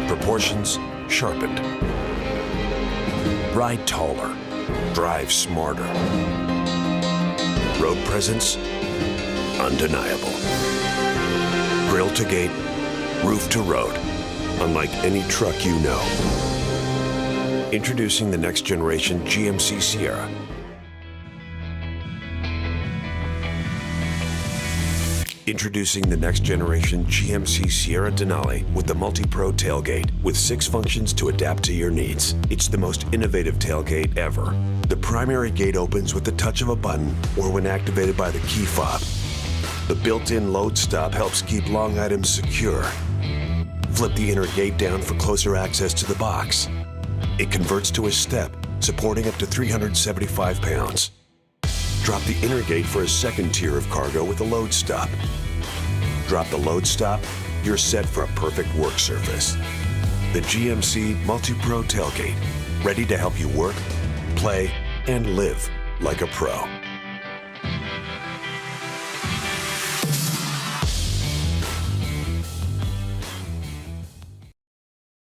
Proportions sharpened. Ride taller. Drive smarter. Road presence undeniable. Grill to gate, roof to road. Unlike any truck you know. Introducing the next generation GMC Sierra. Introducing the next generation GMC Sierra Denali with the multi-pro tailgate with 6 functions to adapt to your needs. It's the most innovative tailgate ever. The primary gate opens with the touch of a button or when activated by the key fob. The built-in load stop helps keep long items secure. Flip the inner gate down for closer access to the box. It converts to a step, supporting up to 375 pounds. Drop the inner gate for a second tier of cargo with a load stop. Drop the load stop, you're set for a perfect work surface. The GMC Multi-Pro Tailgate, ready to help you work, play, and live like a pro.